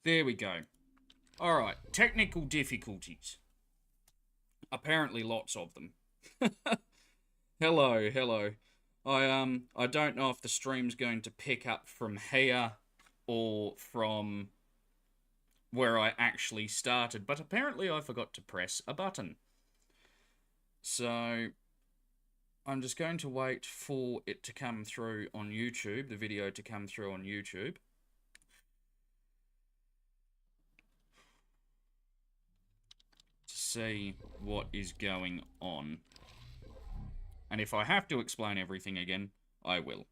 There we go. Alright, technical difficulties. Apparently lots of them. Hello, hello. I don't know if the stream's going to pick up from here or from where I actually started, but apparently I forgot to press a button. So I'm just going to wait for it to come through on YouTube, the video to come through on YouTube. To see what is going on. And if I have to explain everything again, I will.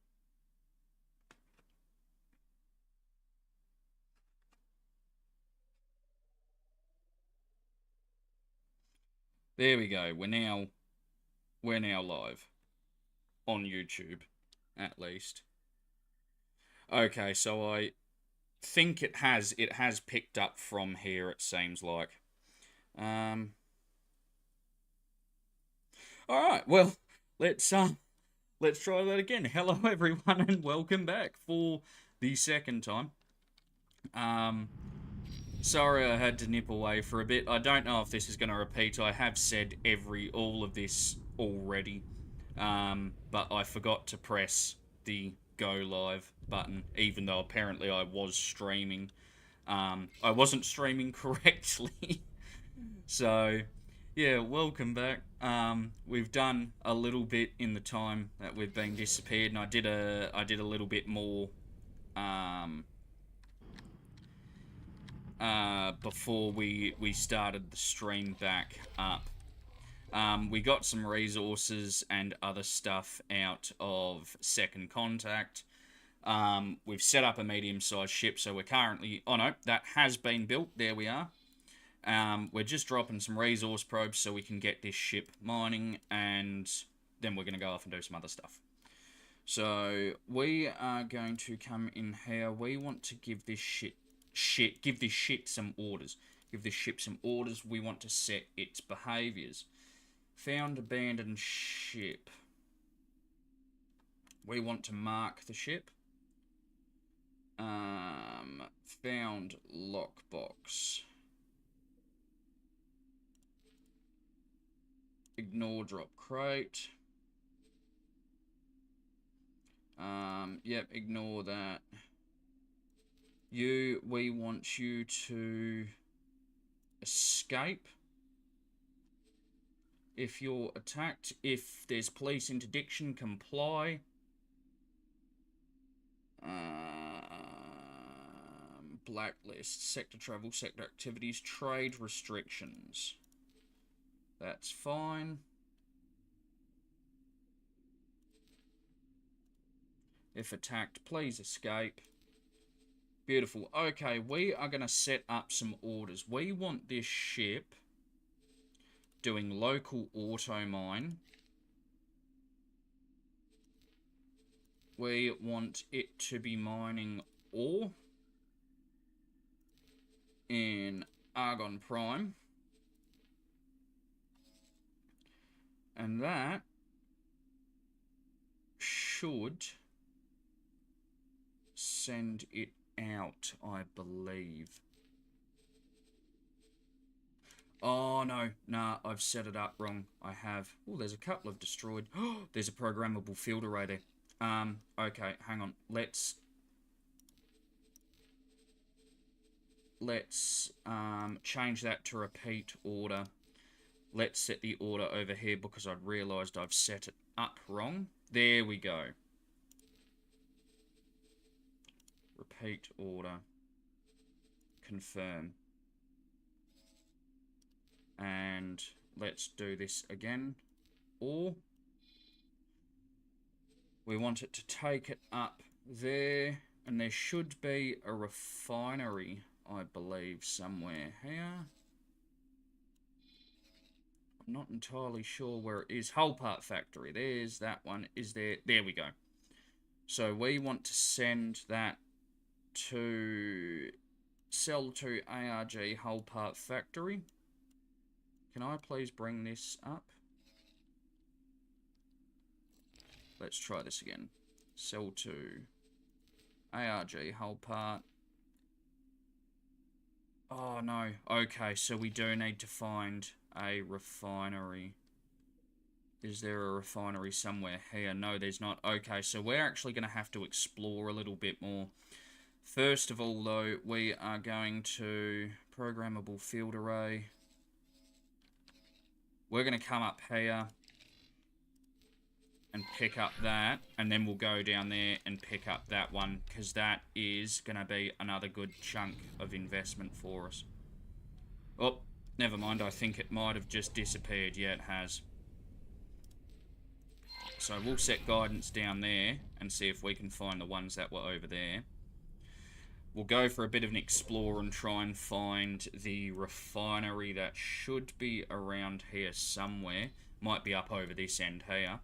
There we go. We're now live on YouTube, at least. Okay, so I think it has picked up from here, it seems like. Alright, well, let's try that again. Hello everyone and welcome back for the second time. Sorry I had to nip away for a bit. I don't know if this is going to repeat. I have said all of this already. But I forgot to press the go live button, even though apparently I was streaming. I wasn't streaming correctly. So, yeah, welcome back. We've done a little bit in the time that we've been disappeared, and I did a little bit more before we started the stream back up. We got some resources and other stuff out of Second Contact. We've set up a medium-sized ship, so we're currently... Oh no, that has been built. There we are. We're just dropping some resource probes so we can get this ship mining, and then we're going to go off and do some other stuff. So, we are going to come in here. We want to give this give this ship some orders. Give this ship some orders. We want to set its behaviours. Found abandoned ship. We want to mark the ship. Found lockbox. Ignore drop crate. Yep, ignore that. We want you to escape. If you're attacked, if there's police interdiction, comply. Blacklist, sector travel, sector activities, trade restrictions. That's fine. If attacked, please escape. Beautiful. Okay, we are going to set up some orders. We want this ship doing local auto mine. We want it to be mining ore in Argon Prime. And that should send it out, I believe. Oh, no. Nah, I've set it up wrong. I have. Oh, there's a couple of destroyed. Oh, there's a programmable field array there. Okay, hang on. Let's change that to repeat order. Let's set the order over here because I'd realised I've set it up wrong. There we go. Repeat order. Confirm. And let's do this again. Or we want it to take it up there. And there should be a refinery, I believe, somewhere here. I'm not entirely sure where it is. Hull part factory. There's that one. Is there? There we go. So we want to send that to sell to ARG Hull part factory. Can I please bring this up? Let's try this again. Sell to ARG Hull part. Oh, no. Okay, so we do need to find a refinery. Is there a refinery somewhere here? No, there's not. Okay, so we're actually going to have to explore a little bit more. First of all, though, we are going to programmable field array. We're going to come up here and pick up that, and then we'll go down there and pick up that one, because that is going to be another good chunk of investment for us. Oh, never mind. I think it might have just disappeared. Yeah, it has. So we'll set guidance down there and see if we can find the ones that were over there. We'll go for a bit of an explore and try and find the refinery that should be around here somewhere. Might be up over this end here.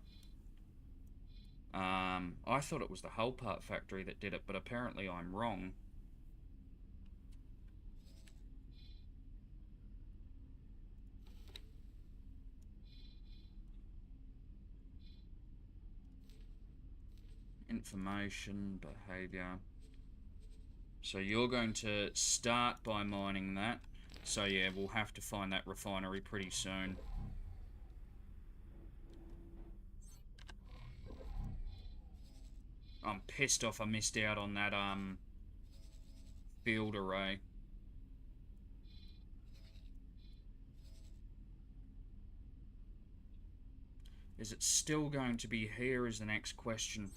I thought it was the hull part factory that did it, but apparently I'm wrong. Information, behavior. So you're going to start by mining that. So yeah, we'll have to find that refinery pretty soon. I'm pissed off I missed out on that field array. Is it still going to be here is the next question.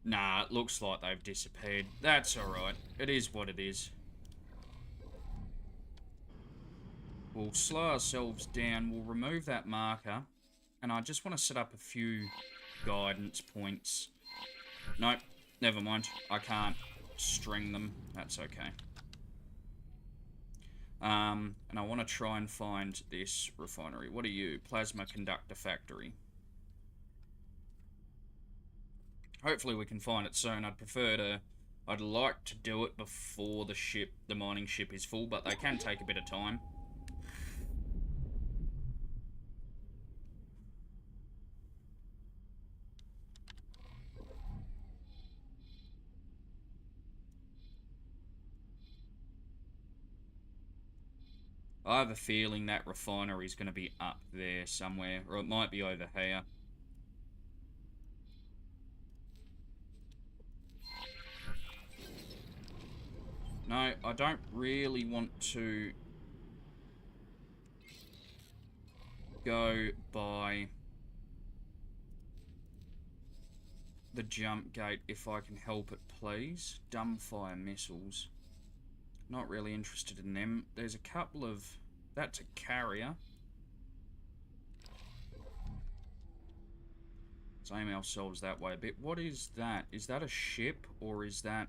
Nah, it looks like they've disappeared. That's alright. It is what it is. We'll slow ourselves down. We'll remove that marker. And I just want to set up a few guidance points. Nope, never mind. I can't string them. That's okay. And I want to try and find this refinery. What are you? Plasma Conductor Factory. Hopefully we can find it soon. I'd like to do it before the mining ship is full, but they can take a bit of time. I have a feeling that refinery is going to be up there somewhere, or it might be over here. No, I don't really want to go by the jump gate if I can help it, please. Dumbfire missiles. Not really interested in them. There's a couple of... That's a carrier. Let's aim ourselves that way a bit. What is that? Is that a ship or is that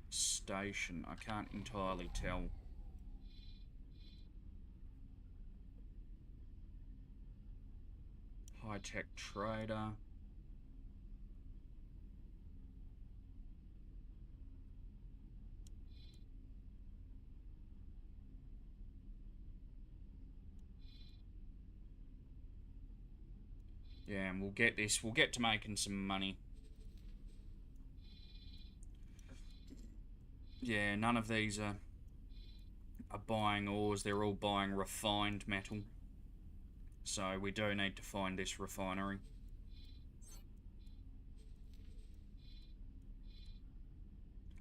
station? I can't entirely tell. High-tech trader. Yeah, and we'll get this. We'll get to making some money. Yeah, none of these are buying ores. They're all buying refined metal. So we do need to find this refinery.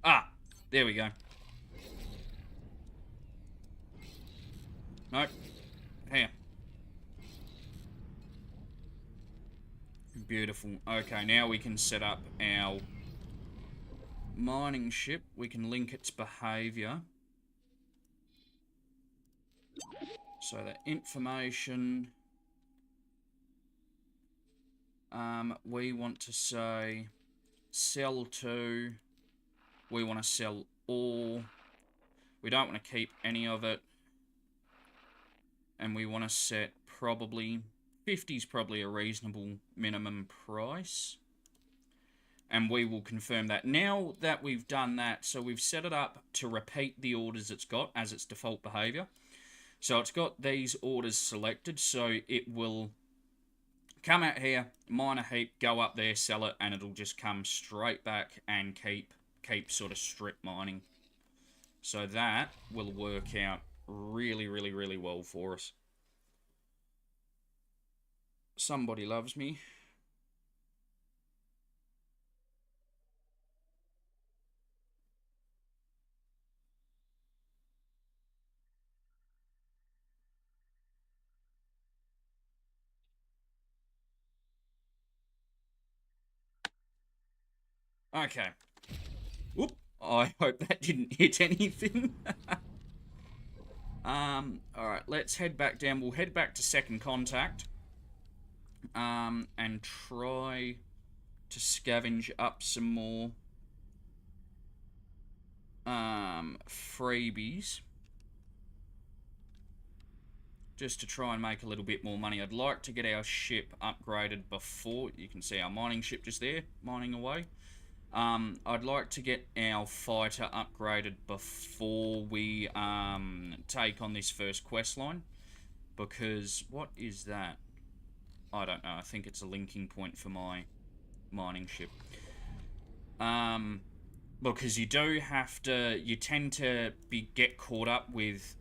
Ah, there we go. Nope. Here. Beautiful. Okay, now we can set up our mining ship. We can link its behavior. So the information... we want to say sell to. We want to sell all. We don't want to keep any of it. And we want to set probably 50 is probably a reasonable minimum price. And we will confirm that. Now that we've done that, so we've set it up to repeat the orders it's got as its default behavior. So it's got these orders selected, so it will come out here, mine a heap, go up there, sell it, and it'll just come straight back and keep keep sort of strip mining. So that will work out really, really, really well for us. Somebody loves me. Okay. Whoop. I hope that didn't hit anything. Alright, let's head back down. We'll head back to second contact. And try to scavenge up some more freebies. Just to try and make a little bit more money. I'd like to get our ship upgraded before... You can see our mining ship just there, mining away. I'd like to get our fighter upgraded before we take on this first quest line. Because, what is that? I don't know. I think it's a linking point for my mining ship. Because you do have to... You tend to get caught up with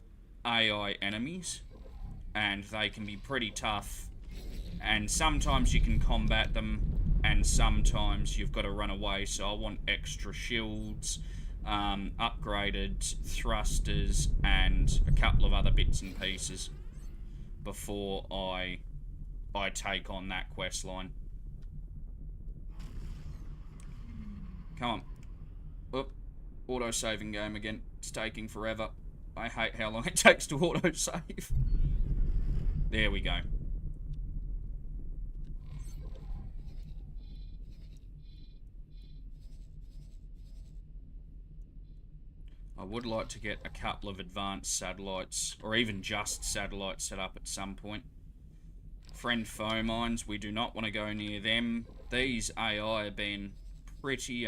AI enemies. And they can be pretty tough. And sometimes you can combat them. And sometimes you've got to run away. So I want extra shields, upgraded thrusters, and a couple of other bits and pieces before I take on that quest line. Come on. Oop. Auto-saving game again. It's taking forever. I hate how long it takes to auto-save. There we go. I would like to get a couple of advanced satellites, or even just satellites set up at some point. Friend foe mines, we do not want to go near them. These AI have been pretty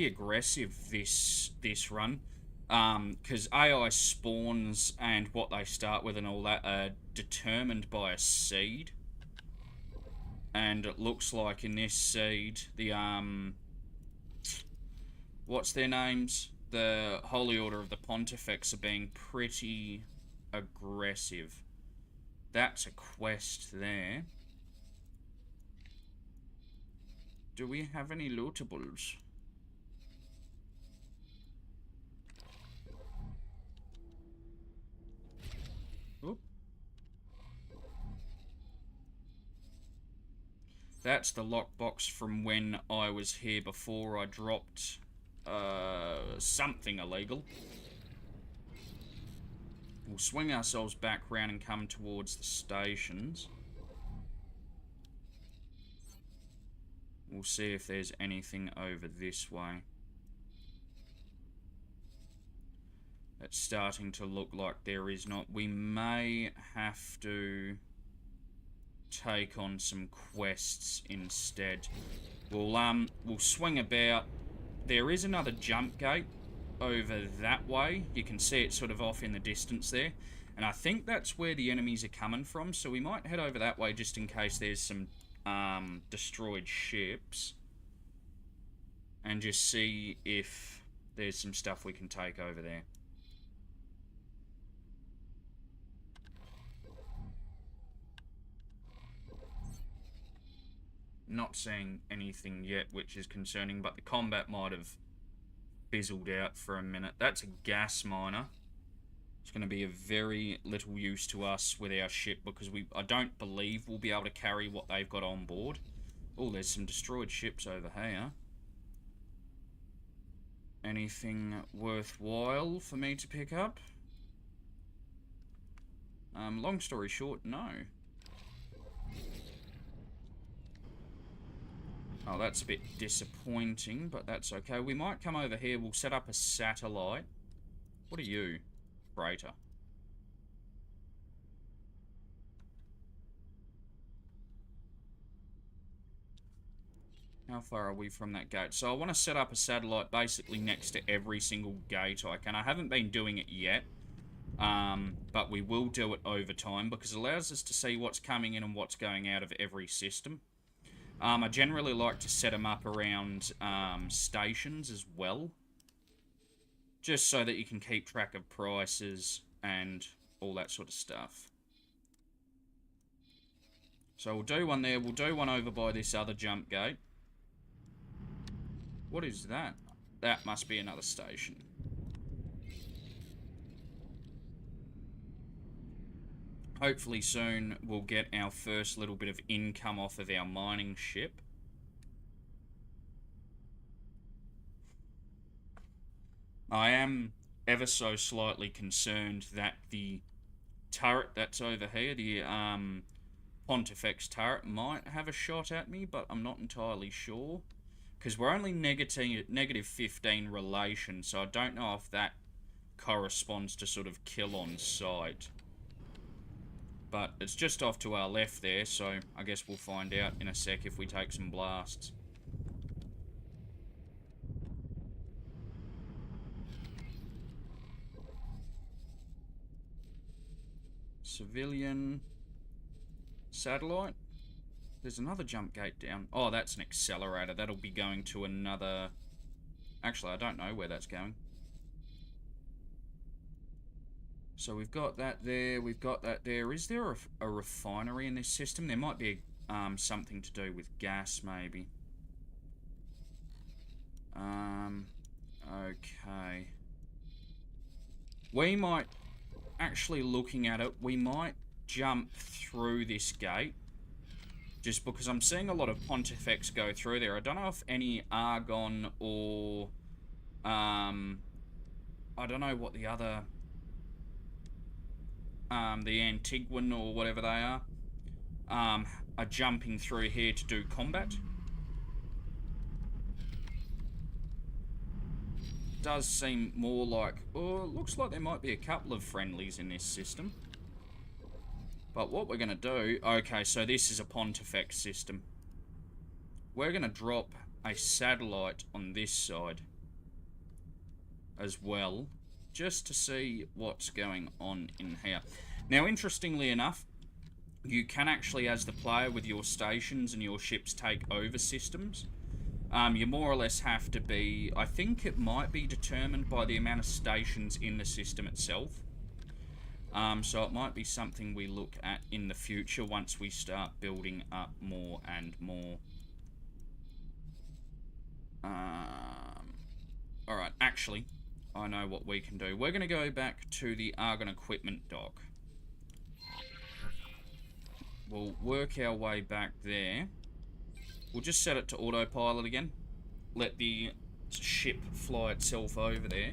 aggressive this run. Because AI spawns and what they start with and all that are determined by a seed. And it looks like in this seed, the, what's their names? The Holy Order of the Pontifex are being pretty aggressive. That's a quest there. Do we have any lootables? Oop. That's the lockbox from when I was here before. I dropped something illegal. We'll swing ourselves back round and come towards the stations. We'll see if there's anything over this way. It's starting to look like there is not. We may have to take on some quests instead. We'll swing about. There is another jump gate over that way. You can see it sort of off in the distance there. And I think that's where the enemies are coming from. So we might head over that way just in case there's some destroyed ships. And just see if there's some stuff we can take over there. Not seeing anything yet, which is concerning, but the combat might have fizzled out for a minute. That's a gas miner. It's going to be of very little use to us with our ship because I don't believe we'll be able to carry what they've got on board. Oh, there's some destroyed ships over here. Anything worthwhile for me to pick up? Long story short, no. Oh, that's a bit disappointing, but that's okay. We might come over here. We'll set up a satellite. What are you? Freighter. How far are we from that gate? So I want to set up a satellite basically next to every single gate I can. I haven't been doing it yet, but we will do it over time because it allows us to see what's coming in and what's going out of every system. I generally like to set them up around stations as well, just so that you can keep track of prices and all that sort of stuff. So we'll do one there. We'll do one over by this other jump gate. What is that? That must be another station. Hopefully soon we'll get our first little bit of income off of our mining ship. I am ever so slightly concerned that the turret that's over here, the Pontifex turret, might have a shot at me, but I'm not entirely sure. Because we're only negative 15 relation, so I don't know if that corresponds to sort of kill on sight. But it's just off to our left there, so I guess we'll find out in a sec if we take some blasts. Civilian satellite. There's another jump gate down. Oh, that's an accelerator. That'll be going to another... Actually, I don't know where that's going. So we've got that there. We've got that there. Is there a refinery in this system? There might be something to do with gas, maybe. Okay. We might... Actually, looking at it, we might jump through this gate. Just because I'm seeing a lot of Pontifex go through there. I don't know if any Argon or... I don't know what the other... the Antiguan or whatever they are jumping through here to do combat. Does seem more like... Oh, it looks like there might be a couple of friendlies in this system. But what we're going to do... Okay, so this is a Pontifex system. We're going to drop a satellite on this side as well, just to see what's going on in here. Now, interestingly enough, you can actually, as the player with your stations and your ships, take over systems. You more or less have to be... I think it might be determined by the amount of stations in the system itself. So it might be something we look at in the future once we start building up more and more. Alright, actually, I know what we can do. We're going to go back to the Argon equipment dock. We'll work our way back there. We'll just set it to autopilot again. Let the ship fly itself over there.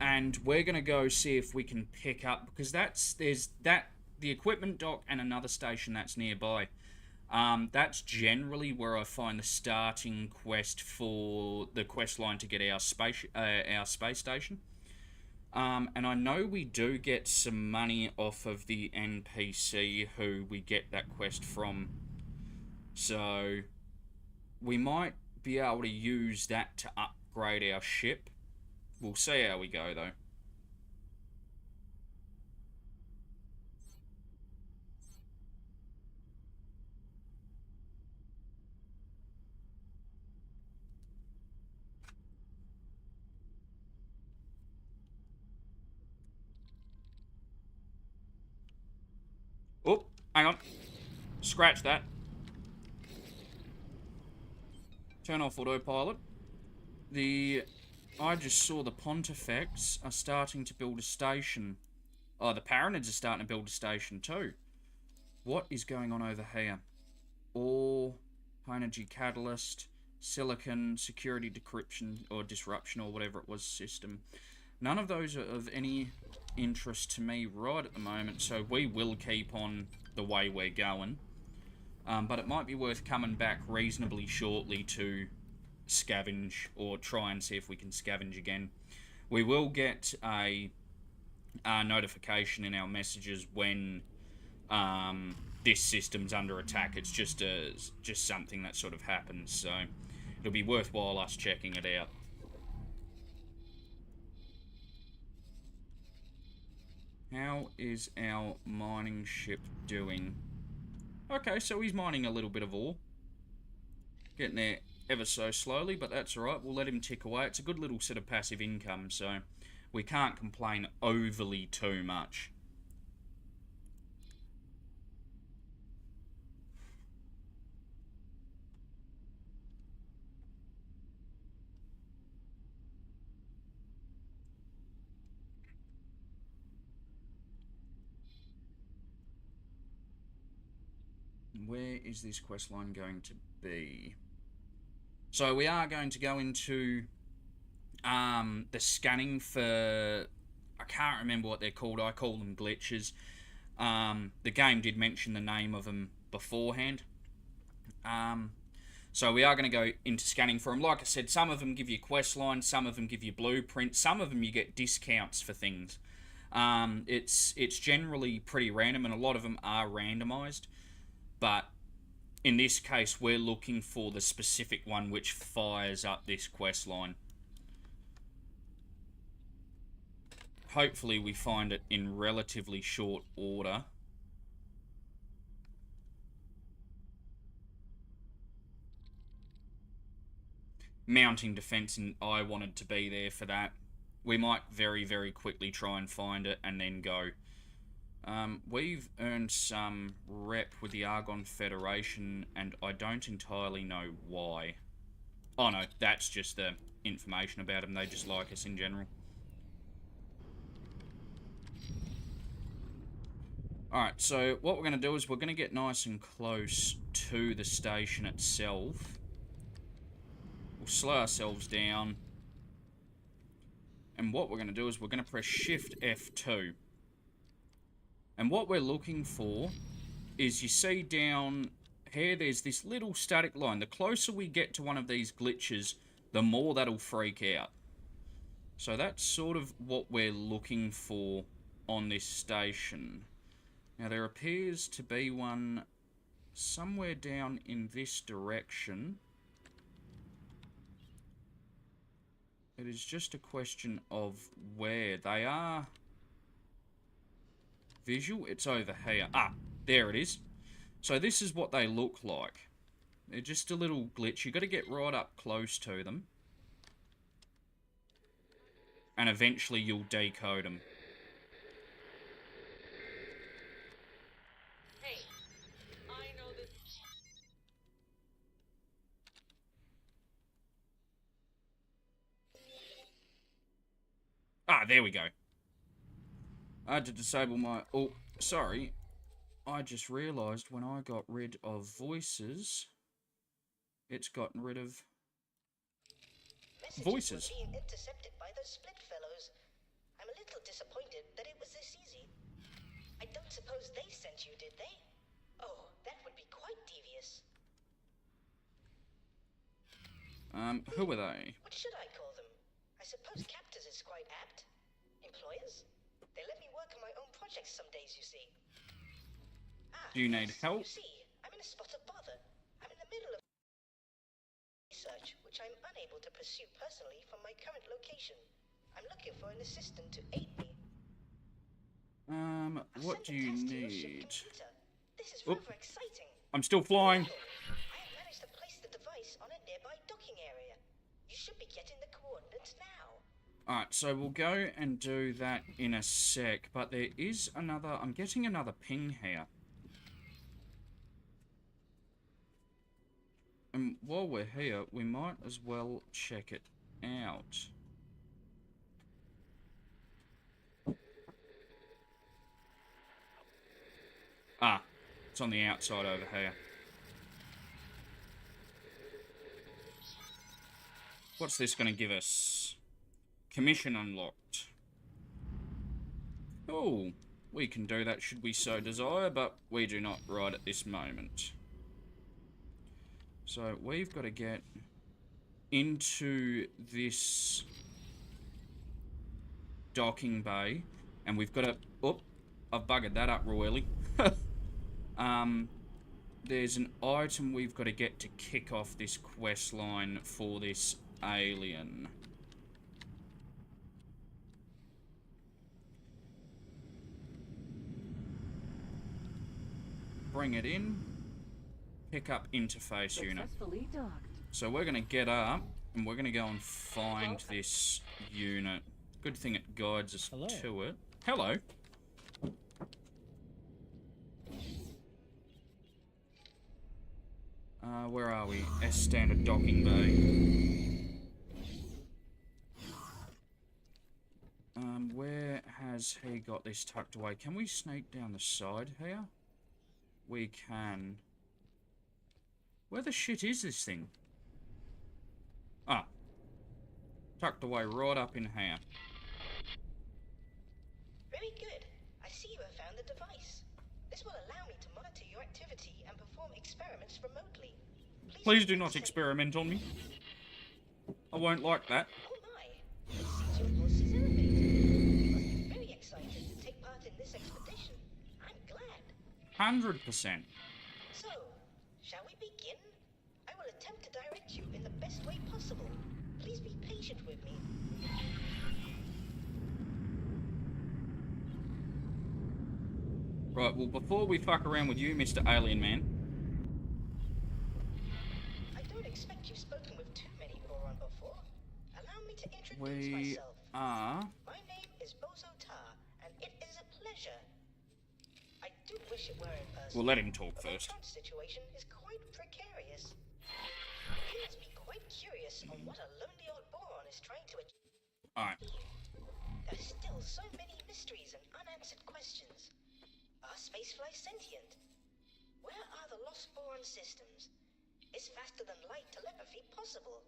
And we're going to go see if we can pick up... Because there's the equipment dock and another station that's nearby. That's generally where I find the starting quest for the quest line to get our space station. And I know we do get some money off of the NPC who we get that quest from. So we might be able to use that to upgrade our ship. We'll see how we go, though. Oh, hang on. Scratch that. Turn off autopilot. I just saw the Pontifex are starting to build a station. Oh, the Paranids are starting to build a station too. What is going on over here? Ore, high energy catalyst, silicon, security decryption or disruption or whatever it was system. None of those are of any interest to me right at the moment, so we will keep on the way we're going. But it might be worth coming back reasonably shortly to scavenge or try and see if we can scavenge again. We will get a notification in our messages when this system's under attack. It's just something that sort of happens, so it'll be worthwhile us checking it out. How is our mining ship doing? Okay, so he's mining a little bit of ore. Getting there ever so slowly, but that's alright. We'll let him tick away. It's a good little set of passive income, so we can't complain overly too much. Where is this quest line going to be? So we are going to go into the scanning for... I can't remember what they're called. I call them glitches. The game did mention the name of them beforehand. So we are going to go into scanning for them. Like I said, some of them give you quest lines, some of them give you blueprints, some of them you get discounts for things. It's generally pretty random, and a lot of them are randomized. But in this case, we're looking for the specific one which fires up this quest line. Hopefully we find it in relatively short order. Mounting defense, and I wanted to be there for that. We might very, very quickly try and find it and then go. We've earned some rep with the Argon Federation, and I don't entirely know why. Oh no, that's just the information about them. They just like us in general. Alright, so what we're going to do is we're going to get nice and close to the station itself. We'll slow ourselves down. And what we're going to do is we're going to press Shift F2. And what we're looking for is, you see down here, there's this little static line. The closer we get to one of these glitches, the more that'll freak out. So that's sort of what we're looking for on this station. Now there appears to be one somewhere down in this direction. It is just a question of where they are. Visual, it's over here. Ah, there it is. So this is what they look like. They're just a little glitch. You've got to get right up close to them. And eventually you'll decode them. Hey, I know that... Ah, there we go. I had to disable my... Oh, sorry. I just realised when I got rid of voices, it's gotten rid of voices. Were being intercepted by those split fellows. I'm a little disappointed that it was this easy. I don't suppose they sent you, did they? Oh, that would be quite devious. Who are they? What should I call them? I suppose captors is quite apt. Employers? They let me work on my own projects some days, you see. Ah, Do you need yes, help? You see, I'm in a spot of bother. I'm in the middle of research, which I'm unable to pursue personally from my current location. I'm looking for an assistant to aid me. What do you need? This is rather exciting. I'm still flying. I have managed to place the device on a nearby docking area. You should be getting the coordinates now. Alright, so we'll go and do that in a sec, but there is another... I'm getting another ping here. And while we're here, we might as well check it out. Ah, it's on the outside over here. What's this going to give us? Commission unlocked. Oh, we can do that should we so desire, but we do not right at this moment. So we've got to get into this docking bay, and we've got to... Oh, I've buggered that up royally. There's an item we've got to get to kick off this quest line for this alien. bring it in. Pick up interface unit. Successfully docked. So we're going to get up, and we're going to go and find this unit. Good thing it guides us to it. Hello. Where are we? S standard docking bay. Where has he got this tucked away? Can we sneak down the side here? We can. Where the shit is this thing? Ah. Tucked away right up in here. Very good. I see you have found the device. This will allow me to monitor your activity and perform experiments remotely. Please do not experiment on me. I won't like that. Oh my. It seems your force is elevated. You must be very excited to take part in this expedition. I'm glad. 100%. So, shall we begin? I will attempt to direct you in the best way possible. Please be patient with me. Right, well, before we fuck around with you, Mr. Alien Man. I don't expect you've spoken with too many Boron before. Allow me to introduce We myself. are... My name is Bozo Tar, and it is a pleasure. I do wish it were in person. We'll let him talk but my first. current situation is quite precarious. It makes me quite curious on what a lonely old Boron is trying to achieve. Alright. There are still so many mysteries and unanswered questions. Are spaceflies sentient? Where are the lost Boron systems? Is faster than light telepathy possible?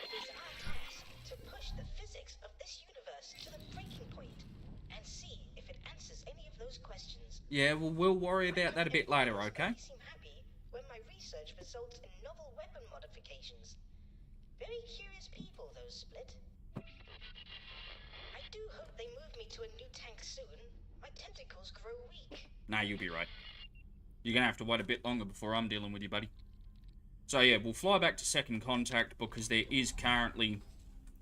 It is our task to push the physics of this universe to the breaking point and see if it answers any of those questions. Yeah, well, we'll worry about that a bit later, okay? I seem happy when my research results in novel weapon modifications. Very curious people, those Split. I do hope they move me to a new tank soon. My tentacles grow weak. Nah, you'll be right. You're gonna have to wait a bit longer before I'm dealing with you, buddy. So yeah, we'll fly back to second contact because there is currently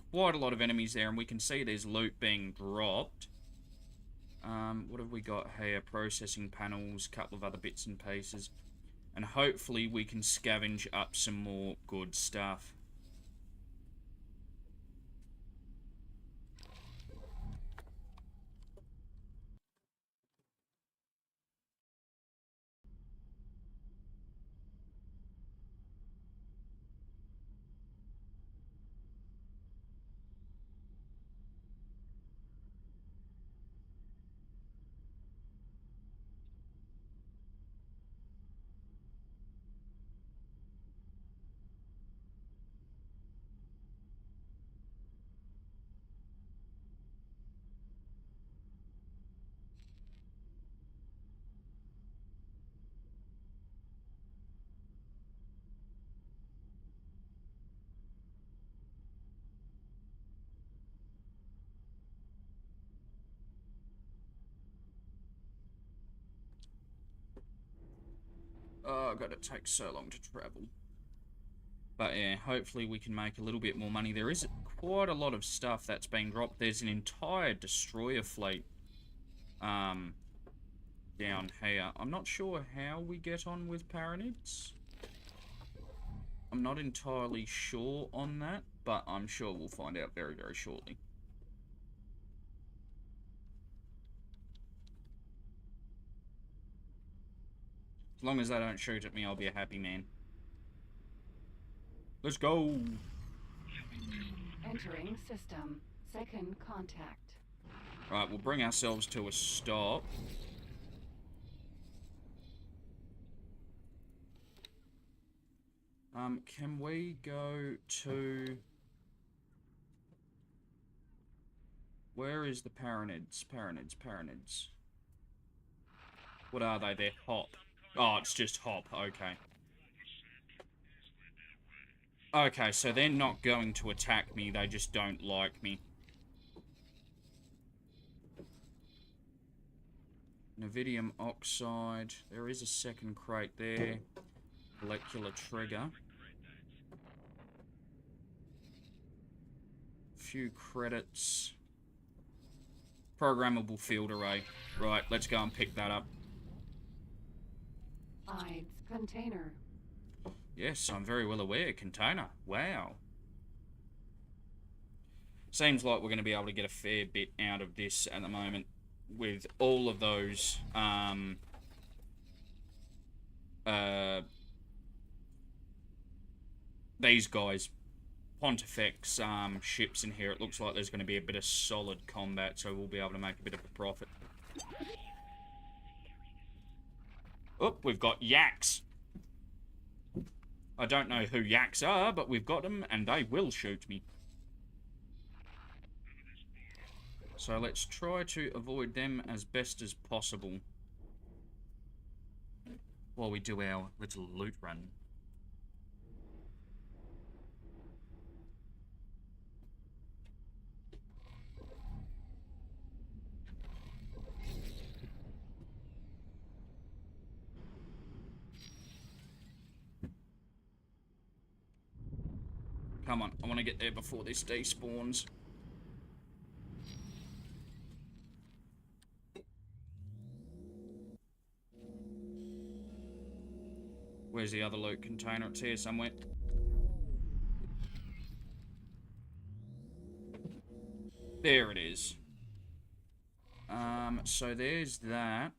quite a lot of enemies there, and we can see there's loot being dropped. What have we got here? Processing panels, couple of other bits and pieces. And hopefully we can scavenge up some more good stuff. Oh, God, it takes so long to travel. But yeah, hopefully we can make a little bit more money. There is quite a lot of stuff that's been dropped. There's an entire destroyer fleet down here. I'm not sure how we get on with Paranids. I'm not entirely sure on that, but I'm sure we'll find out very, very shortly. As long as they don't shoot at me, I'll be a happy man. Let's go! Entering system. Second contact. Right, we'll bring ourselves to a stop. Can we go to... Where is the Paranids? Paranids. What are they? They're hop. Oh, it's just hop. Okay. Okay, so they're not going to attack me. They just don't like me. Nevidium oxide. There is a second crate there. Molecular trigger. Few credits. Programmable field array. Right, let's go and pick that up. IDES container. Yes, I'm very well aware. Container. Wow. Seems like we're going to be able to get a fair bit out of this at the moment with all of those these guys. Pontifex ships in here. It looks like there's going to be a bit of solid combat, so we'll be able to make a bit of a profit. Oh, we've got yaks. I don't know who yaks are, but we've got them, and they will shoot me. So let's try to avoid them as best as possible while we do our little loot run. Come on, I want to get there before this despawns. Where's the other loot container? It's here somewhere. There it is. So there's that.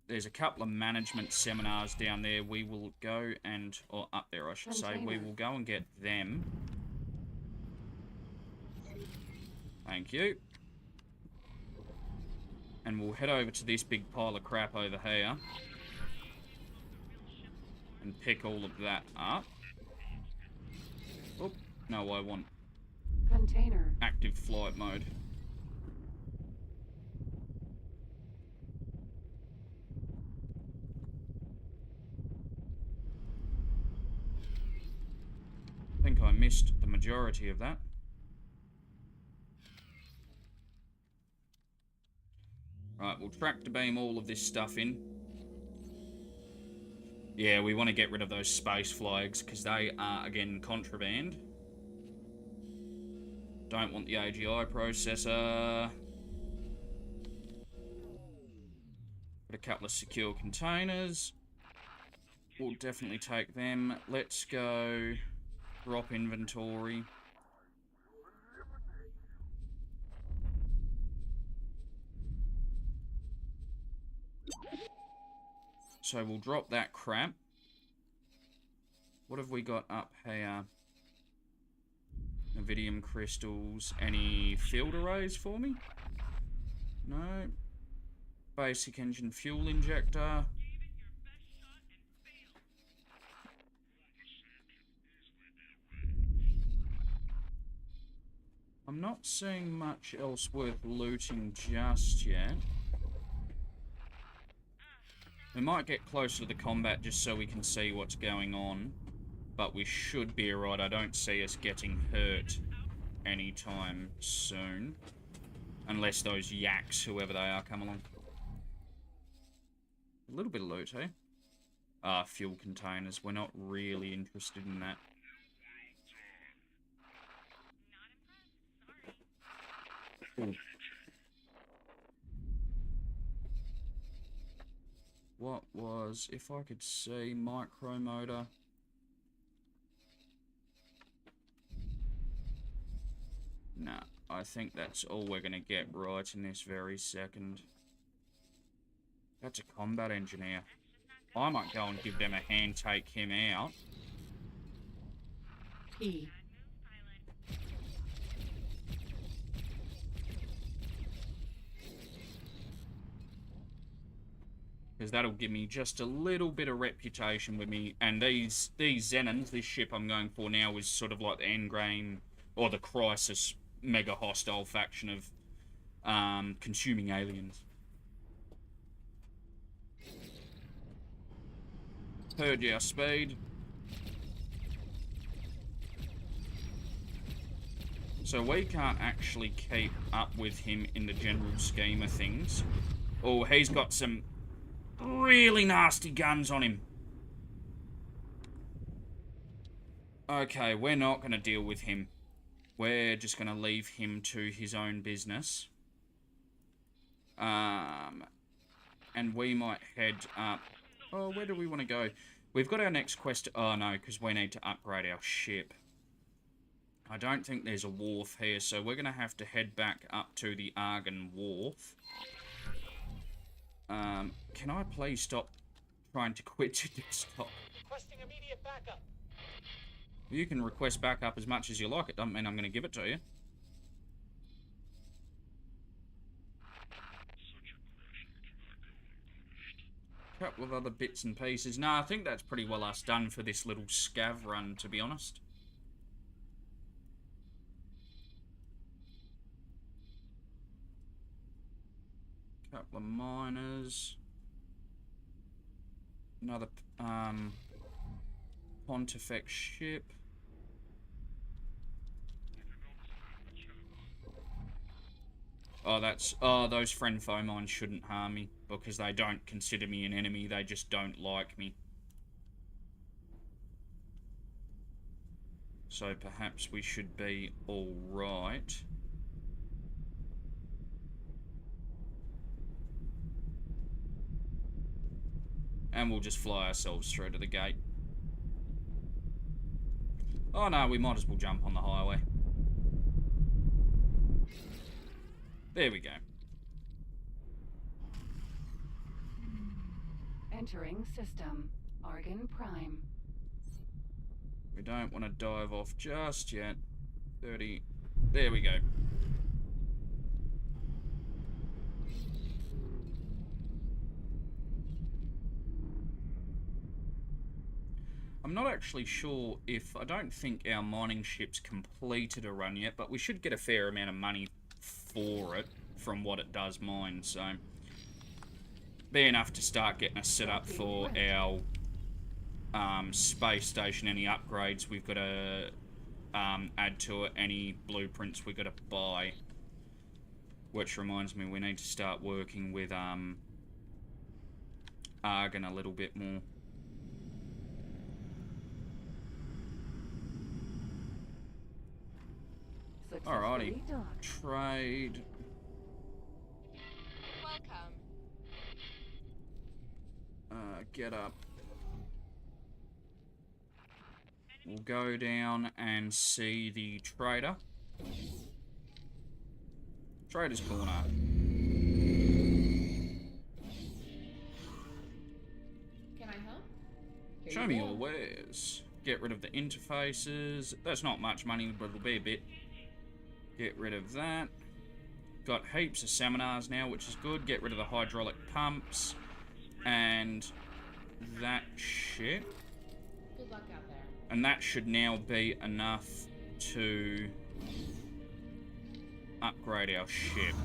There's a couple of management seminars down there. We will go and... or up there, I should say. We will go and get them. Thank you. And we'll head over to this big pile of crap over here. And pick all of that up. Oh, no, I want... container. active flight mode. I think I missed the majority of that. Right, we'll tractor beam all of this stuff in. Yeah, we want to get rid of those space flags because they are, again, contraband. Don't want the AGI processor. Got a couple of secure containers. We'll definitely take them. Let's go drop inventory. So we'll drop that crap. What have we got up here? Iridium crystals. Any field arrays for me? No. Basic engine fuel injector. I'm not seeing much else worth looting just yet. We might get closer to the combat just so we can see what's going on. But we should be alright. I don't see us getting hurt anytime soon. Unless those yaks, whoever they are, come along. A little bit of loot, eh? Ah, fuel containers. We're not really interested in that. Ooh. What was, if I could see, micro motor. Nah, I think that's all we're gonna get right in this very second. That's a combat engineer. I might go and give them a hand, take him out. E. Because that'll give me just a little bit of reputation with me. And these Xenons, this ship I'm going for now, is sort of like the Endgame, or the Crisis mega hostile faction of consuming aliens. Heard our speed. So we can't actually keep up with him in the general scheme of things. Oh, he's got some really nasty guns on him. Okay, we're not going to deal with him. We're just going to leave him to his own business. and we might head up. Oh, where do we want to go? We've got our next quest. Oh, no, because we need to upgrade our ship. I don't think there's a wharf here, so we're going to have to head back up to the Argon Wharf. Can I please stop trying to quit your desktop? Requesting immediate backup. You can request backup as much as you like. It doesn't mean I'm going to give it to you. Couple of other bits and pieces. Nah, I think that's pretty well us done for this little scav run, to be honest. Couple of miners. Another Pontifex ship. Oh, those friend foe mines shouldn't harm me because they don't consider me an enemy. They just don't like me. So perhaps we should be all right. And we'll just fly ourselves through to the gate. Oh no, we might as well jump on the highway. There we go. Entering system. Argon Prime. We don't want to dive off just yet. 30. There we go. I'm not actually sure if... I don't think our mining ship's completed a run yet, but we should get a fair amount of money for it from what it does mine, so... be enough to start getting us set up for our space station. Any upgrades we've got to add to it, any blueprints we've got to buy. Which reminds me, we need to start working with Argon a little bit more. Alrighty. Trade. Welcome. Get up. We'll go down and see the trader. Trader's Corner. Can I help? Here Show you me go. your wares. Get rid of the interfaces. That's not much money, but it'll be a bit. Get rid of that. Got heaps of seminars now, which is good. Get rid of the hydraulic pumps. And that shit. Good luck out there. And that should now be enough to upgrade our ship.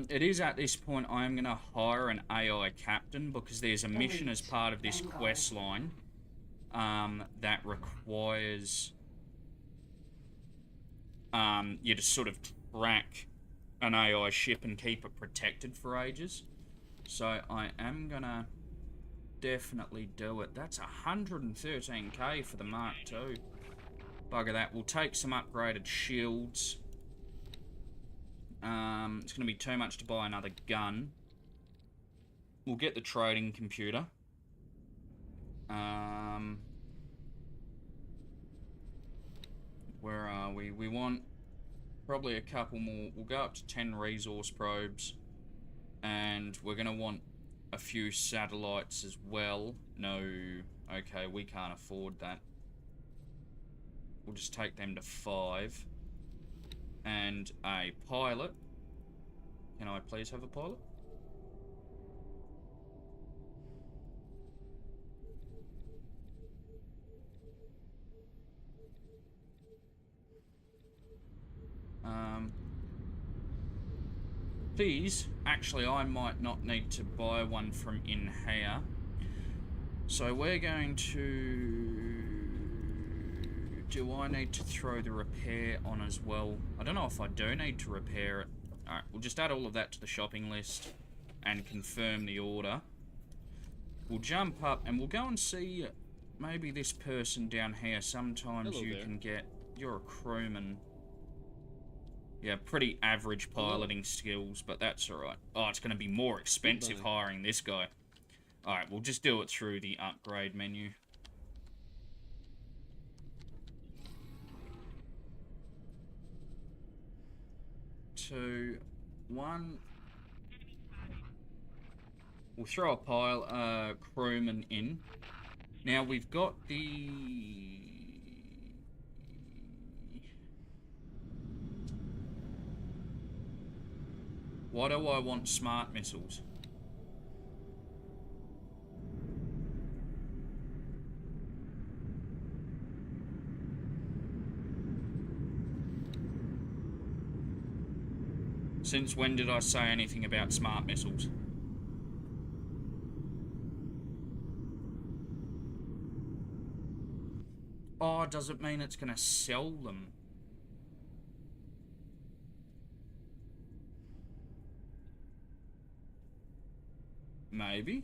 It is at this point I am going to hire an AI captain because there's a mission as part of this quest line that requires you to sort of track an AI ship and keep it protected for ages. So I am going to definitely do it. That's 113k for the Mark II. Bugger that. We'll take some upgraded shields. It's going to be too much to buy another gun. We'll get the trading computer. Where are we? We want probably a couple more. We'll go up to 10 resource probes. And we're going to want a few satellites as well. No. Okay, we can't afford that. We'll just take them to 5. And a pilot. Can I please have a pilot? Please. Actually, I might not need to buy one from in here. So we're going to... Do I need to throw the repair on as well? I don't know if I do need to repair it. Alright, we'll just add all of that to the shopping list and confirm the order. We'll jump up and we'll go and see maybe this person down here. Sometimes Hello you there. can get... You're a crewman. Yeah, pretty average piloting skills, but that's alright. Oh, it's going to be more expensive Goodbye. hiring this guy. Alright, we'll just do it through the upgrade menu. 2, 1. We'll throw a pile crewman in. Now we've got the... Why do I want smart missiles? Since when did I say anything about smart missiles? Oh, does it mean it's going to sell them? Maybe.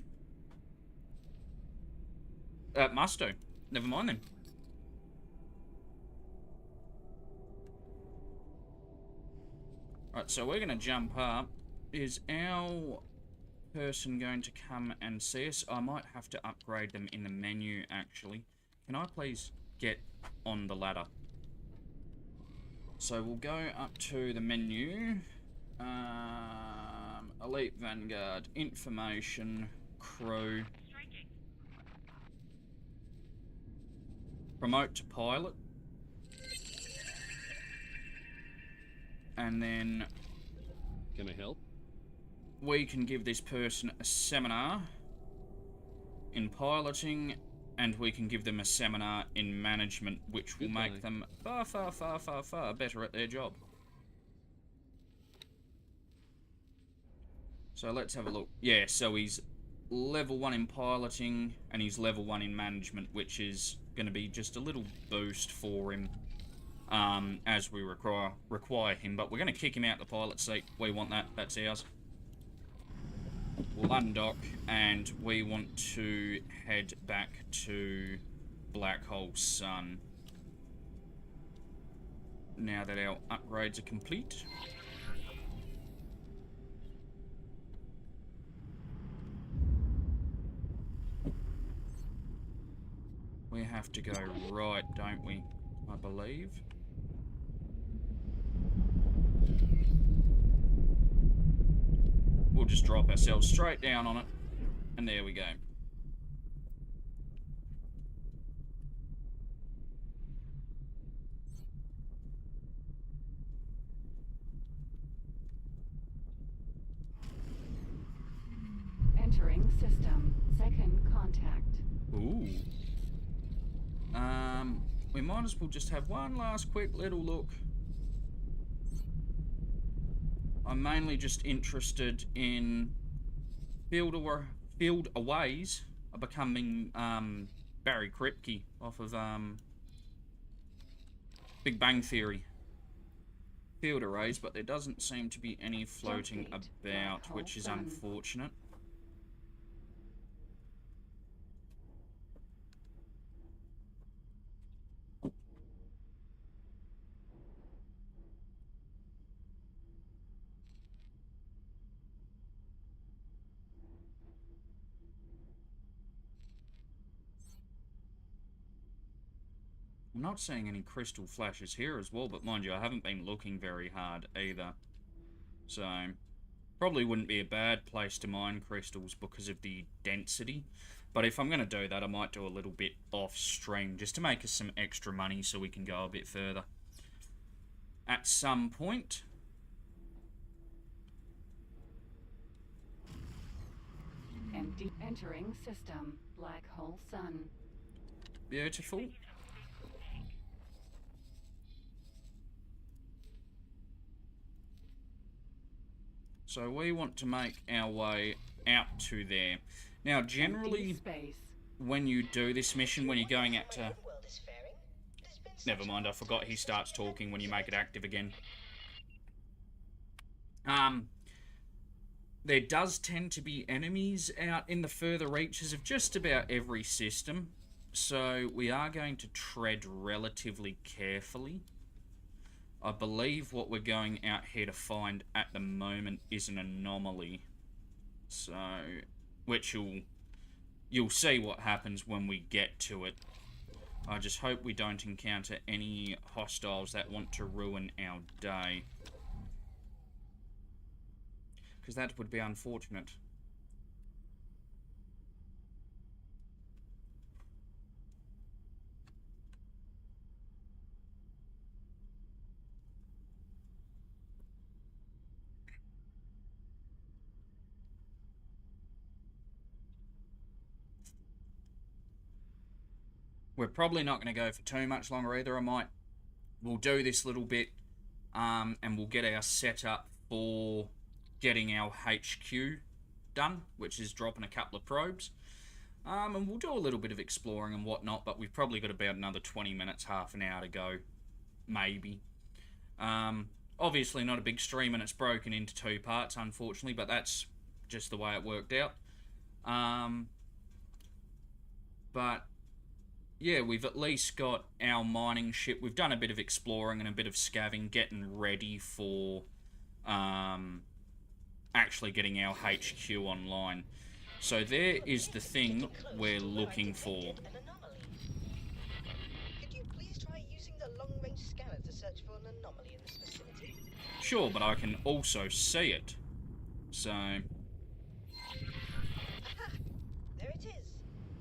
Must do. Never mind then. Right, so we're going to jump up. Is our person going to come and see us? I might have to upgrade them in the menu, actually. Can I please get on the ladder? So we'll go up to the menu. Elite Vanguard, Information, Crew. Promote to Pilot. And then... Can I help? We can give this person a seminar in piloting, and we can give them a seminar in management, which will make them far, far, far, far, far better at their job. So let's have a look. Yeah, so he's level 1 in piloting, and he's level 1 in management, which is going to be just a little boost for him as we require him. But we're going to kick him out the pilot seat. We want that. That's ours. We'll undock, and we want to head back to Black Hole Sun. Now that our upgrades are complete. We have to go right, don't we? I believe. We'll just drop ourselves straight down on it. And there we go. Entering system. Second contact. Ooh. We might as well just have one last quick little look. I'm mainly just interested in field aways are becoming Barry Kripke off of Big Bang Theory. Field arrays, but there doesn't seem to be any floating about, which is unfortunate. I'm not seeing any crystal flashes here as well, but mind you, I haven't been looking very hard either. So, probably wouldn't be a bad place to mine crystals because of the density. But if I'm going to do that, I might do a little bit off stream, just to make us some extra money so we can go a bit further. At some point. Empty. Entering system. Black Hole Sun. Beautiful. So we want to make our way out to there. Now, generally, when you do this mission, when you're going out to... Never mind, I forgot he starts talking when you make it active again. There does tend to be enemies out in the further reaches of just about every system. So we are going to tread relatively carefully. I believe what we're going out here to find at the moment is an anomaly. So, which you'll see what happens when we get to it. I just hope we don't encounter any hostiles that want to ruin our day. Because that would be unfortunate. We're probably not going to go for too much longer either. We'll do this little bit, and we'll get our setup for getting our HQ done, which is dropping a couple of probes. And we'll do a little bit of exploring and whatnot, but we've probably got about another 20 minutes, half an hour to go, maybe. Obviously not a big stream and it's broken into 2 parts, unfortunately, but that's just the way it worked out. But yeah, we've at least got our mining ship. We've done a bit of exploring and a bit of scavving, getting ready for actually getting our HQ online. So there is the thing we're looking for. Could you please try using the long-range scanner to search for an anomaly in this vicinity? Sure, but I can also see it. So Aha! There it is.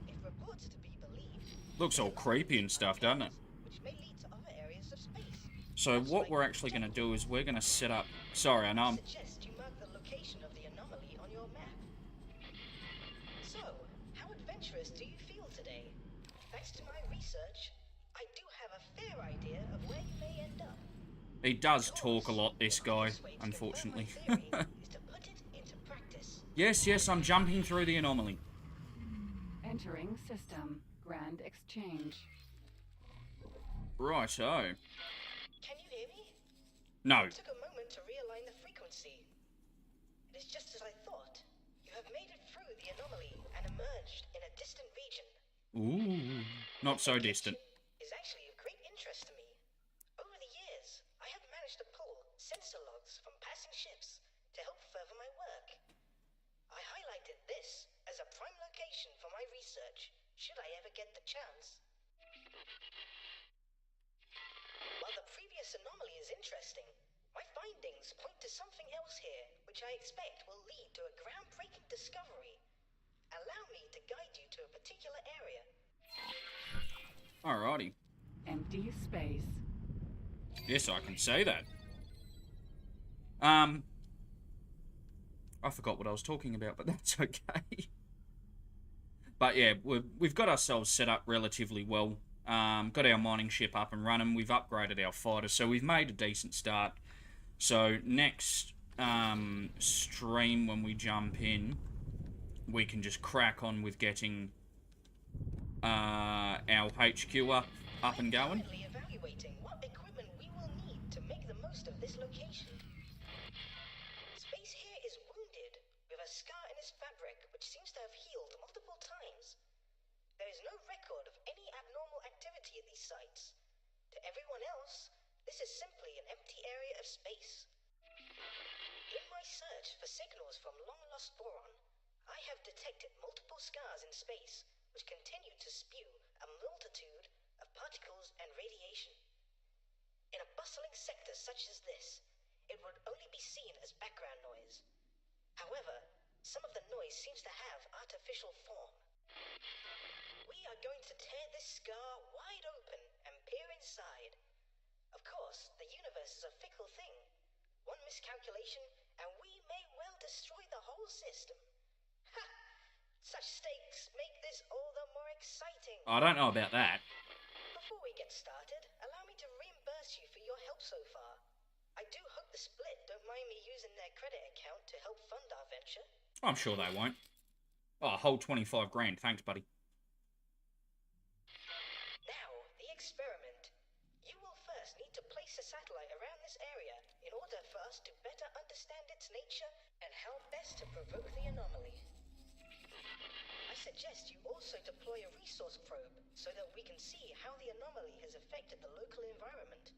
If reports are to be believed, looks all creepy and stuff, doesn't it? which may lead to other areas of space. So what we're actually going to do is we're going to set up... Sorry, I know I I'm... suggest you mark the location of the anomaly on your map. So, how adventurous do you feel today? Thanks to my research, I do have a fair idea of where you may end up. He does talk a lot, this guy, unfortunately. Yes, I'm jumping through the anomaly. Entering system. Grand exchange. Righto. Can you hear me? No. It took a moment to realign the frequency. It is just as I thought. You have made it through the anomaly and emerged in a distant region. Ooh, not so distant. Is actually of great interest to me. Over the years, I have managed to pull sensor logs from passing ships to help further my work. I highlighted this as a prime location for my research, should I ever get the chance. While the previous anomaly is interesting, my findings point to something else here, which I expect will lead to a groundbreaking discovery. Allow me to guide you to a particular area. Alrighty. Empty space. Yes, I can say that. I forgot what I was talking about, but that's okay. But yeah, we've got ourselves set up relatively well. Got our mining ship up and running. We've upgraded our fighters, so we've made a decent start. So next stream, when we jump in, we can just crack on with getting our HQ up and going. Currently evaluating what equipment we will need to make the most of this location. Space here is wounded, with a scar in its fabric which seems to have healed multiple times. There is no record of any abnormal activity at these sites. To everyone else, this is simply an empty area of space. In my search for signals from long-lost boron, I have detected multiple scars in space which continue to spew a multitude of particles and radiation. In a bustling sector such as this, it would only be seen as background noise. However, some of the noise seems to have artificial form. We are going to tear this scar wide open and peer inside. Of course, the universe is a fickle thing. One miscalculation, and we may well destroy the whole system. Ha! Such stakes make this all the more exciting. I don't know about that. Before we get started, allow me to reimburse you for your help so far. I do hope the Split don't mind me using their credit account to help fund our venture. I'm sure they won't. Oh, a whole 25 grand. Thanks, buddy. Now, the experiment. You will first need to place a satellite around this area in order for us to better understand its nature and how best to provoke the anomaly. I suggest you also deploy a resource probe so that we can see how the anomaly has affected the local environment.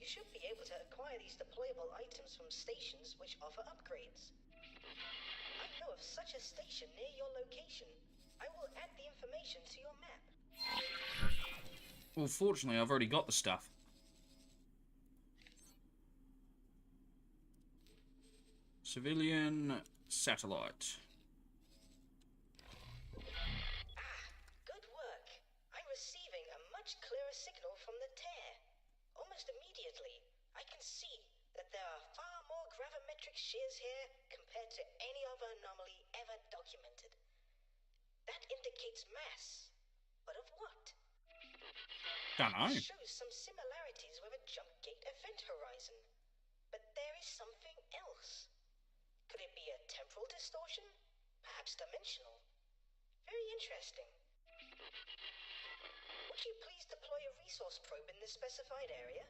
You should be able to acquire these deployable items from stations which offer upgrades. I know of such a station near your location. I will add the information to your map. Well, fortunately, I've already got the stuff. Civilian satellite. Good work. I'm receiving a much clearer signal from the tear. Almost immediately, I can see that there are far more gravimetric shears here compared to any other anomaly ever documented. That indicates mass. But of what? Dunno. It shows some similarities with a jump gate event horizon. But there is something else. Could it be a temporal distortion? Perhaps dimensional? Very interesting. Would you please deploy a resource probe in this specified area?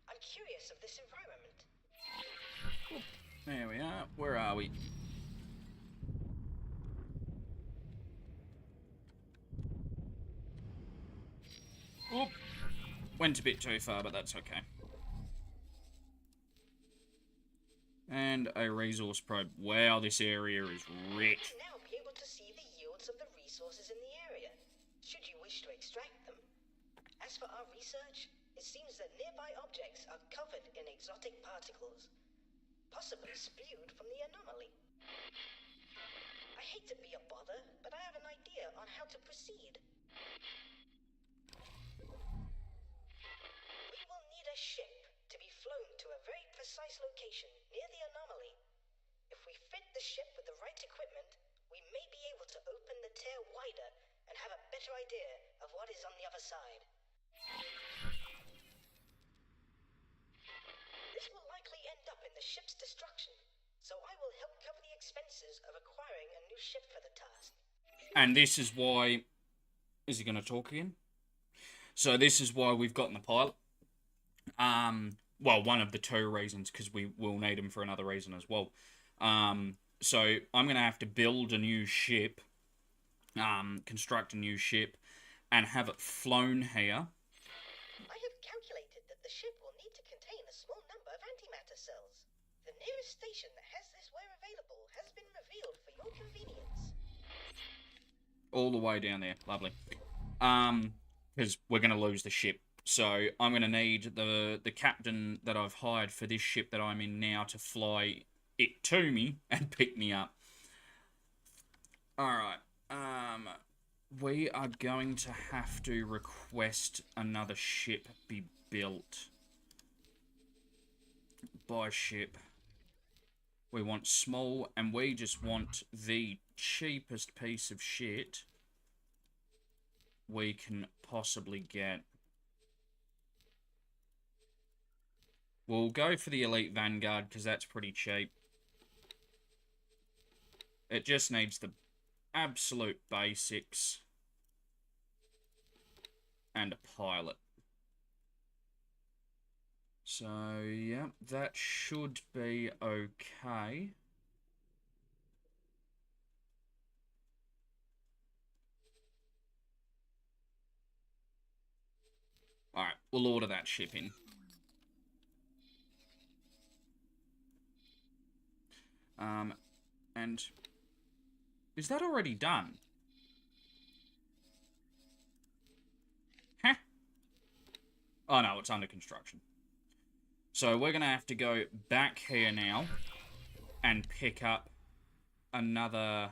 I'm curious of this environment. There we are. Where are we? Oop. Went a bit too far, but that's okay. And a resource probe. Wow, this area is rich. You now be able to see the yields of the resources in the area, should you wish to extract them. As for our research, it seems that nearby objects are covered in exotic particles, possibly spewed from the anomaly. I hate to be a bother, but I have an idea on how to proceed. We will need a ship to be flown to a very precise location near the anomaly. If we fit the ship with the right equipment, we may be able to open the tear wider and have a better idea of what is on the other side. This will likely end up in the ship's destruction, so I will help cover the expenses of acquiring a new ship for the task. And this is why... Is he going to talk again? So this is why we've gotten the pilot. Well, one of the two reasons, because we will need him for another reason as well. So I'm going to have to build a new ship, construct a new ship, and have it flown here. I have calculated that the ship will need to contain a small number of antimatter cells. The nearest station that has this ware available has been revealed for your convenience. All the way down there. Lovely. Because we're going to lose the ship. So I'm going to need the captain that I've hired for this ship that I'm in now to fly it to me and pick me up. Alright. We are going to have to request another ship be built. Buy ship. We want small, and we just want the cheapest piece of shit we can possibly get. We'll go for the Elite Vanguard, because that's pretty cheap. It just needs the absolute basics. And a pilot. So, yeah, that should be okay. Alright, we'll order that ship in. And is that already done? Huh? Oh no, it's under construction. So we're gonna have to go back here now and pick up another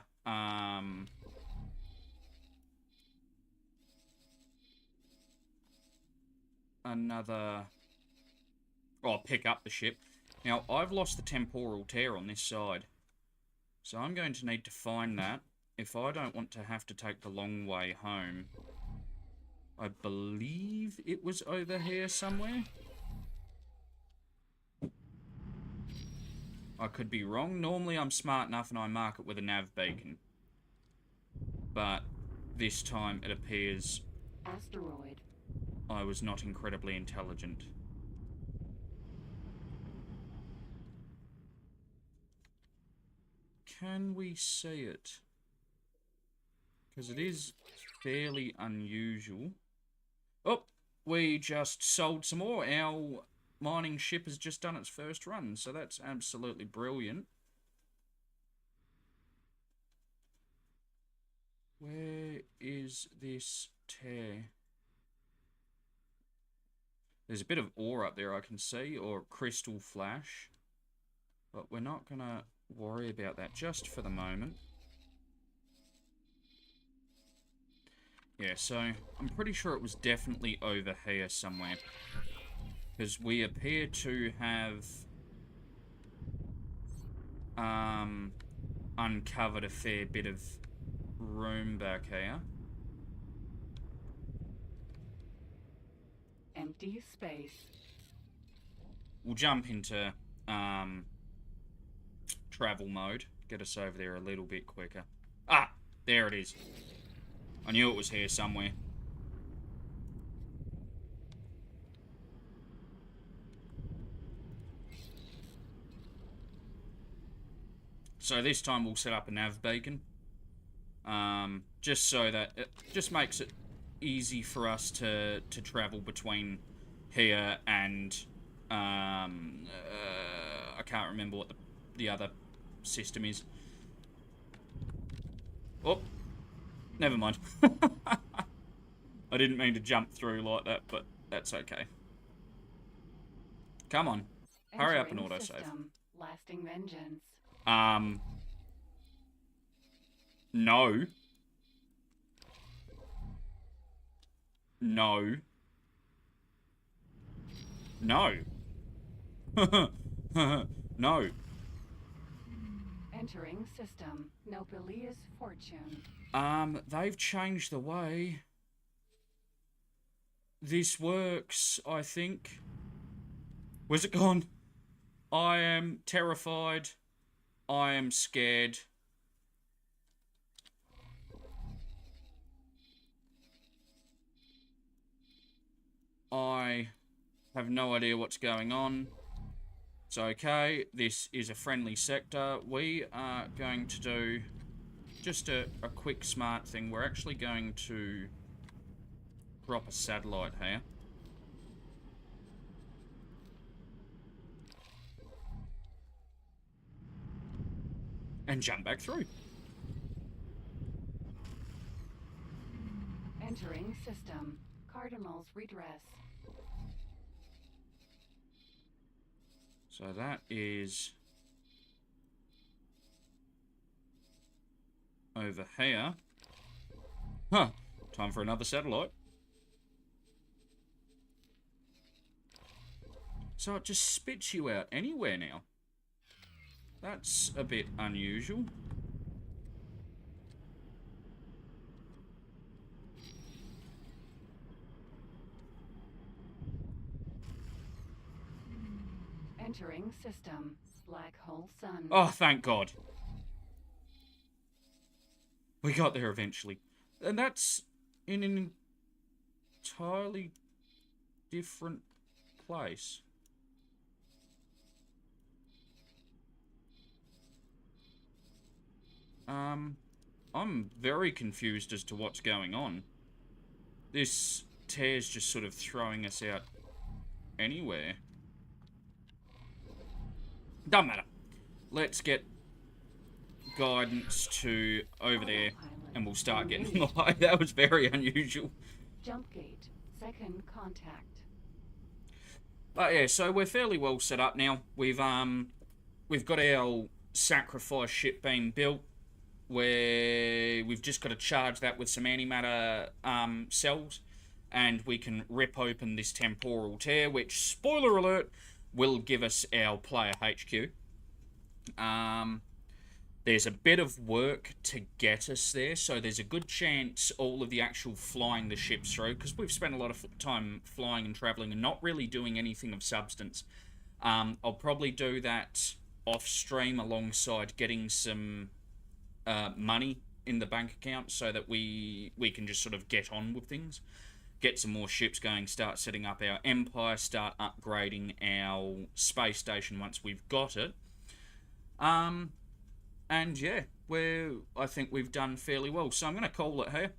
pick up the ship. Now, I've lost the temporal tear on this side. So I'm going to need to find that if I don't want to have to take the long way home. I believe it was over here somewhere. I could be wrong. Normally I'm smart enough and I mark it with a nav beacon. But this time it appears Asteroid. I was not incredibly intelligent. Can we see it? Because it is fairly unusual. Oh, we just sold some more. Our mining ship has just done its first run, so that's absolutely brilliant. Where is this tear? There's a bit of ore up there I can see, or crystal flash. But we're not going to worry about that just for the moment. Yeah, so I'm pretty sure it was definitely over here somewhere. Because we appear to have uncovered a fair bit of room back here. Empty space. We'll jump into travel mode. Get us over there a little bit quicker. Ah! There it is. I knew it was here somewhere. So this time we'll set up a nav beacon. Just so that it just makes it easy for us to travel between here and I can't remember what the other system is. Oh, never mind. I didn't mean to jump through like that, but that's okay. Come on, hurry up and Entering autosave. system. Lasting vengeance. No. No. No. No. Entering system. Nobelia's fortune. They've changed the way this works, I think. Where's it gone? I am terrified. I am scared. I have no idea what's going on. It's okay. This is a friendly sector. We are going to do just a quick smart thing. We're actually going to drop a satellite here. And jump back through. Entering system. Cardinal's redress. So that is over here. Huh. Time for another satellite. So it just spits you out anywhere now. That's a bit unusual. Entering system. Black hole sun. Oh, thank God. We got there eventually. And that's in an entirely different place. I'm very confused as to what's going on. This tear's just sort of throwing us out anywhere. Doesn't matter. Let's get guidance to over there, and we'll start getting in the way. That was very unusual. Jump gate. Second contact. But yeah, so we're fairly well set up now. We've got our sacrifice ship being built, where we've just got to charge that with some antimatter cells, and we can rip open this temporal tear, which, spoiler alert, will give us our player HQ. There's a bit of work to get us there, so there's a good chance all of the actual flying the ships through, because we've spent a lot of time flying and travelling and not really doing anything of substance. I'll probably do that off-stream alongside getting some money in the bank account so that we can just sort of get on with things. Get some more ships going, start setting up our empire, start upgrading our space station once we've got it. And yeah, I think we've done fairly well. So I'm going to call it here.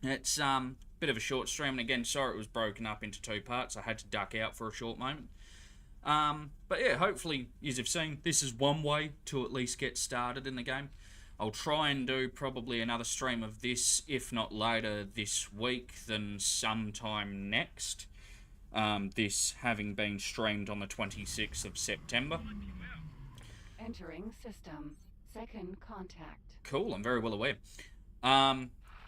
It's a bit of a short stream, and again, sorry it was broken up into two parts. I had to duck out for a short moment. But yeah, hopefully, as you've seen, this is one way to at least get started in the game. I'll try and do probably another stream of this, if not later this week, then sometime next. This having been streamed on the 26th of September. Entering system. Second contact. Cool, I'm very well aware.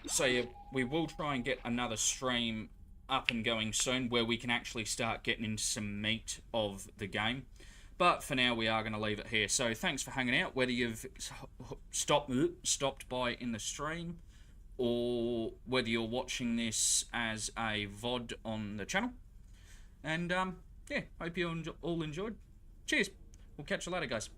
So yeah, we will try and get another stream up and going soon where we can actually start getting into some meat of the game. But for now, we are going to leave it here. So thanks for hanging out, whether you've stopped by in the stream or whether you're watching this as a VOD on the channel. And yeah, hope you all enjoyed. Cheers. We'll catch you later, guys.